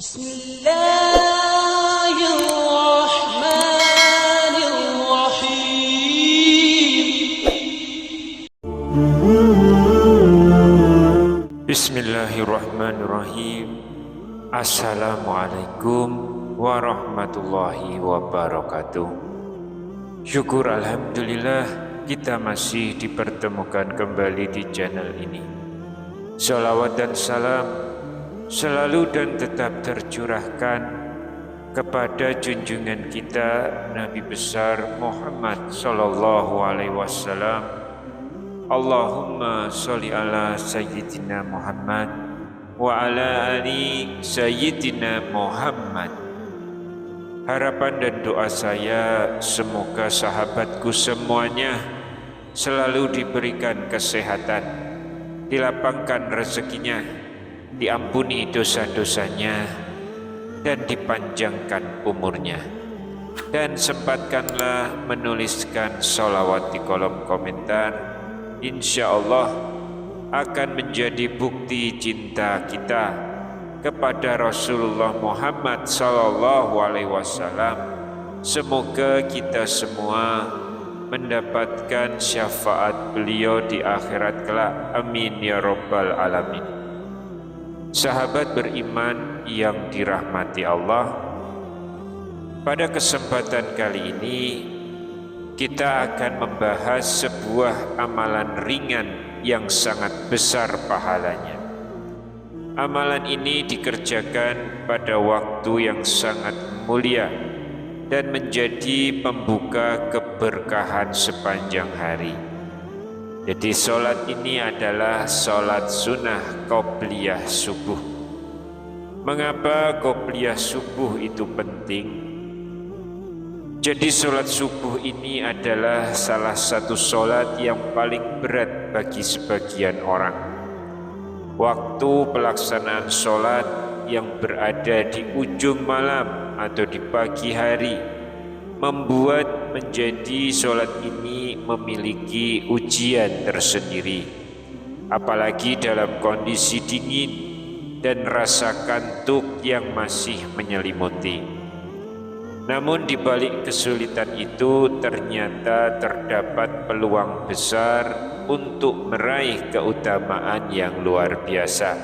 Bismillahirrahmanirrahim. Bismillahirrahmanirrahim. Assalamualaikum warahmatullahi wabarakatuh. Syukur alhamdulillah kita masih dipertemukan kembali di channel ini. Salawat dan salam selalu dan tetap tercurahkan kepada junjungan kita Nabi besar Muhammad sallallahu alaihi wasallam. Allahumma sholli ala sayyidina Muhammad wa ala ali sayyidina Muhammad. Harapan dan doa saya semoga sahabatku semuanya selalu diberikan kesehatan, dilapangkan rezekinya, diampuni dosa-dosanya, dan dipanjangkan umurnya. Dan sempatkanlah menuliskan sholawat di kolom komentar. Insya Allah akan menjadi bukti cinta kita kepada Rasulullah Muhammad sallallahu alaihi wasallam. Semoga kita semua mendapatkan syafaat beliau di akhirat kelak. Amin ya rabbal alamin. Sahabat beriman yang dirahmati Allah, pada kesempatan kali ini kita akan membahas sebuah amalan ringan yang sangat besar pahalanya. Amalan ini dikerjakan pada waktu yang sangat mulia dan menjadi pembuka keberkahan sepanjang hari. Jadi sholat ini adalah sholat sunnah qobliyah subuh. Mengapa qobliyah subuh itu penting? Jadi sholat subuh ini adalah salah satu sholat yang paling berat bagi sebagian orang. Waktu pelaksanaan sholat yang berada di ujung malam atau di pagi hari membuat menjadi sholat ini memiliki ujian tersendiri. Apalagi dalam kondisi dingin dan rasa kantuk yang masih menyelimuti. Namun di balik kesulitan itu ternyata terdapat peluang besar untuk meraih keutamaan yang luar biasa.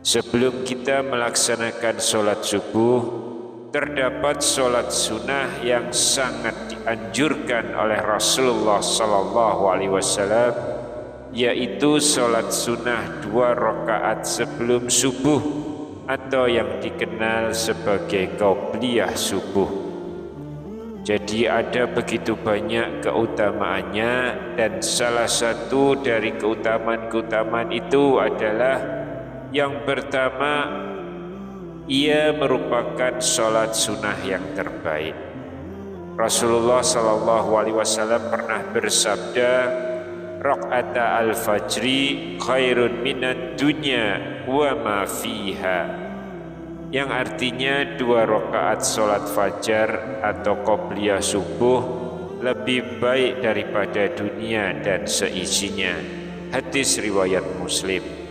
Sebelum kita melaksanakan sholat subuh, terdapat sholat sunnah yang sangat dianjurkan oleh Rasulullah sallallahu alaihi wasallam, yaitu sholat sunnah 2 rakaat sebelum subuh, atau yang dikenal sebagai qobliyah subuh. Jadi ada begitu banyak keutamaannya, dan salah satu dari keutamaan-keutamaan itu adalah yang pertama, ia merupakan sholat sunnah yang terbaik. Rasulullah SAW pernah bersabda, raq'ata al-fajri khairun minad dunya wa ma fiha, yang artinya 2 rakaat sholat fajar atau qobliyah subuh lebih baik daripada dunia dan seisinya. Hadis riwayat Muslim.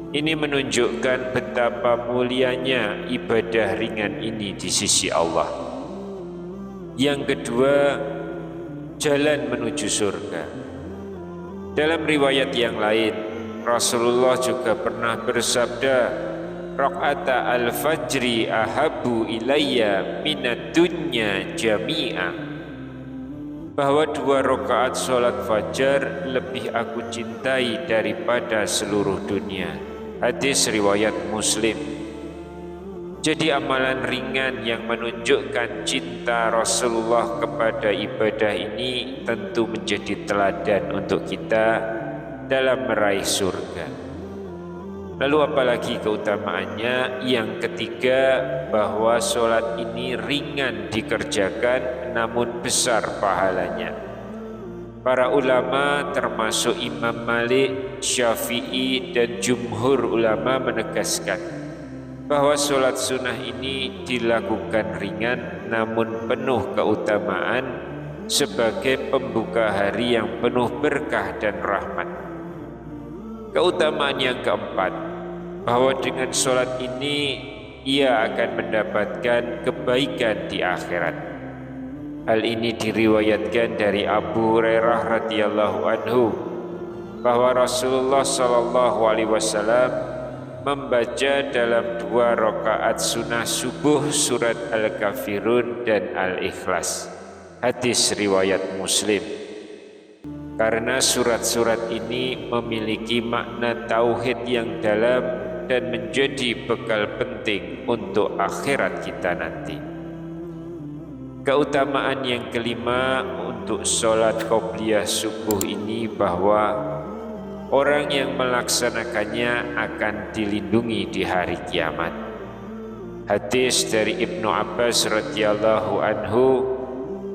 Ini menunjukkan betapa mulianya ibadah ringan ini di sisi Allah. Yang kedua, jalan menuju surga. Dalam riwayat yang lain, Rasulullah juga pernah bersabda, raq'ata al-fajri ahabu ilayya minad dunya jami'a, bahwa 2 rakaat sholat fajar lebih aku cintai daripada seluruh dunia. Hadis riwayat Muslim. Jadi amalan ringan yang menunjukkan cinta Rasulullah kepada ibadah ini tentu menjadi teladan untuk kita dalam meraih surga. Lalu apalagi keutamaannya? Yang ketiga, bahwa sholat ini ringan dikerjakan namun besar pahalanya. Para ulama termasuk Imam Malik, Syafi'i, dan jumhur ulama menegaskan bahwa sholat sunnah ini dilakukan ringan namun penuh keutamaan sebagai pembuka hari yang penuh berkah dan rahmat. Keutamaan yang keempat, bahwa dengan sholat ini ia akan mendapatkan kebaikan di akhirat. Hal ini diriwayatkan dari Abu Hurairah radhiyallahu anhu bahwa Rasulullah sallallahu alaihi wasallam membaca dalam 2 rakaat sunnah subuh surat Al-Kafirun dan Al-Ikhlas. Hadis riwayat Muslim. Karena surat-surat ini memiliki makna tauhid yang dalam dan menjadi bekal penting untuk akhirat kita nanti. Keutamaan yang kelima untuk sholat qobliyah subuh ini bahwa orang yang melaksanakannya akan dilindungi di hari kiamat. Hadis dari Ibnu Abbas radhiyallahu anhu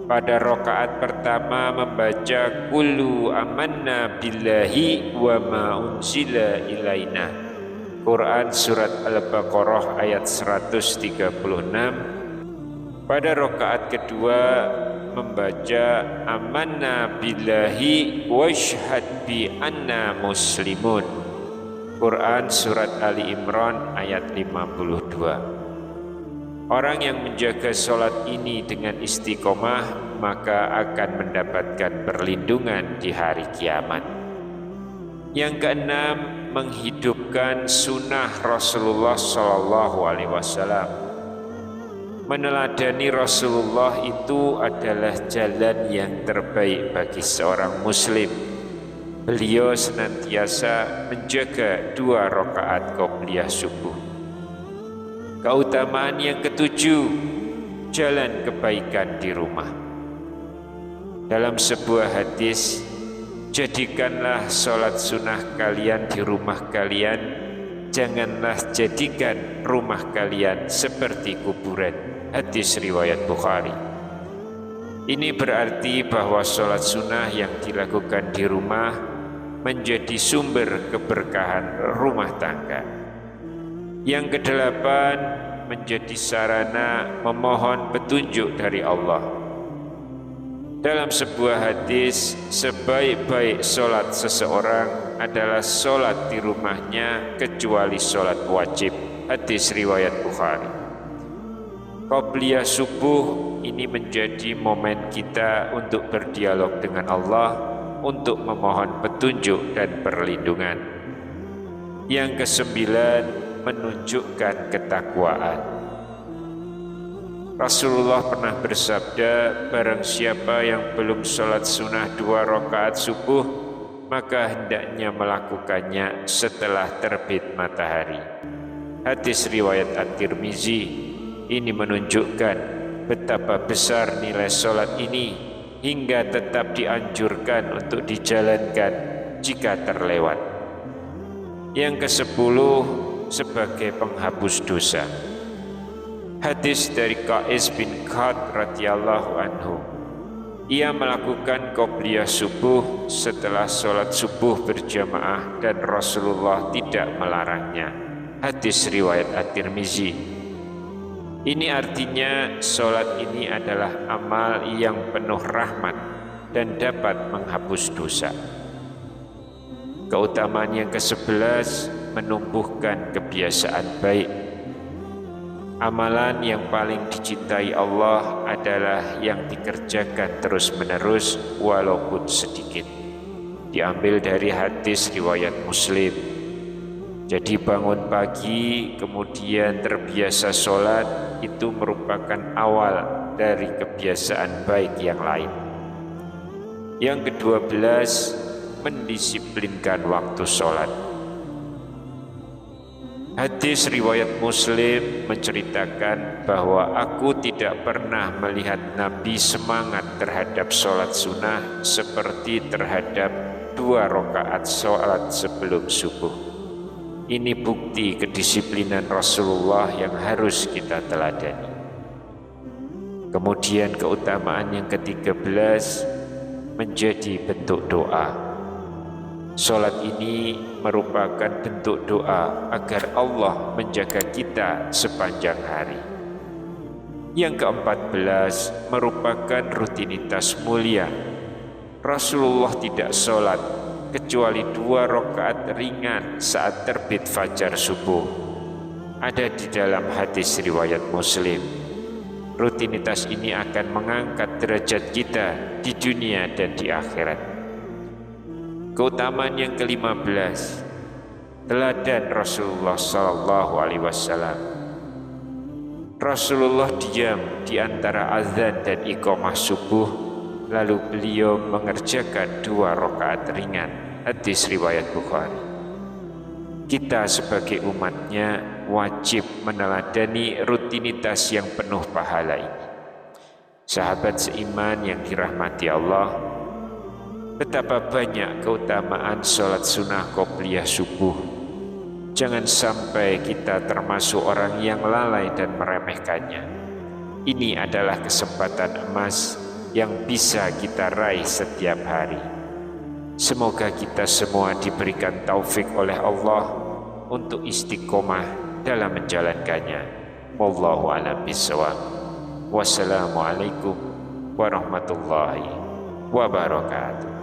pada rakaat pertama membaca Qulu amanna billahi wa ma unzila ilaina. Quran surat Al-Baqarah ayat 136. Pada rakaat kedua membaca amanna billahi washhad bi anna muslimun. Quran surat Ali Imran ayat 52. Orang yang menjaga sholat ini dengan istiqomah maka akan mendapatkan perlindungan di hari kiamat. Yang keenam, menghidupkan sunnah Rasulullah sallallahu alaihi wasallam. Meneladani Rasulullah itu adalah jalan yang terbaik bagi seorang muslim. Beliau senantiasa menjaga 2 rakaat qobliyah subuh. Keutamaan yang ketujuh, jalan kebaikan di rumah. Dalam sebuah hadis, jadikanlah sholat sunnah kalian di rumah kalian, janganlah jadikan rumah kalian seperti kuburan. Hadis riwayat Bukhari. Ini berarti bahwa sholat sunnah yang dilakukan di rumah menjadi sumber keberkahan rumah tangga. Yang kedelapan, menjadi sarana memohon petunjuk dari Allah. Dalam sebuah hadis, sebaik-baik sholat seseorang adalah sholat di rumahnya kecuali sholat wajib. Hadis riwayat Bukhari. Qobliyah subuh ini menjadi momen kita untuk berdialog dengan Allah, untuk memohon petunjuk dan perlindungan. Yang kesembilan, menunjukkan ketakwaan. Rasulullah pernah bersabda, barang siapa yang belum sholat sunnah 2 rakaat subuh, maka hendaknya melakukannya setelah terbit matahari. Hadis riwayat At-Tirmizi. Ini menunjukkan betapa besar nilai sholat ini hingga tetap dianjurkan untuk dijalankan jika terlewat. Yang ke-10, sebagai penghapus dosa. Hadis dari Qais bin Khat radhiyallahu anhu. Ia melakukan qobliyah subuh setelah sholat subuh berjamaah dan Rasulullah tidak melarangnya. Hadis riwayat At-Tirmizi. Ini artinya sholat ini adalah amal yang penuh rahmat dan dapat menghapus dosa. Keutamaan yang ke-11, menumbuhkan kebiasaan baik. Amalan yang paling dicintai Allah adalah yang dikerjakan terus-menerus walaupun sedikit. Diambil dari hadis riwayat Muslim. Jadi bangun pagi kemudian terbiasa sholat itu merupakan awal dari kebiasaan baik yang lain. Yang ke-12, mendisiplinkan waktu sholat. Hadis riwayat Muslim menceritakan bahwa aku tidak pernah melihat Nabi semangat terhadap sholat sunnah seperti terhadap 2 rakaat sholat sebelum subuh. Ini bukti kedisiplinan Rasulullah yang harus kita teladani. Kemudian keutamaan yang ke-13, menjadi bentuk doa. Sholat ini merupakan bentuk doa agar Allah menjaga kita sepanjang hari. Yang ke-14, merupakan rutinitas mulia. Rasulullah tidak sholat kecuali 2 rakaat ringan saat terbit fajar subuh. ada di dalam hadis riwayat Muslim. Rutinitas ini akan mengangkat derajat kita di dunia dan di akhirat. Keutamaan yang ke-15, teladan Rasulullah sallallahu alaihi wasallam. Rasulullah diam di antara azan dan iqamah subuh, lalu beliau mengerjakan 2 rakaat ringan. Hadis riwayat Bukhari. Kita sebagai umatnya wajib meneladani rutinitas yang penuh pahala ini. Sahabat seiman yang dirahmati Allah, betapa banyak keutamaan sholat sunnah qobliyah subuh. Jangan sampai kita termasuk orang yang lalai dan meremehkannya. Ini adalah kesempatan emas yang bisa kita raih setiap hari. Semoga kita semua diberikan taufik oleh Allah untuk istiqomah dalam menjalankannya. Wallahu a'lam bishawab. Wassalamualaikum warahmatullahi wabarakatuh.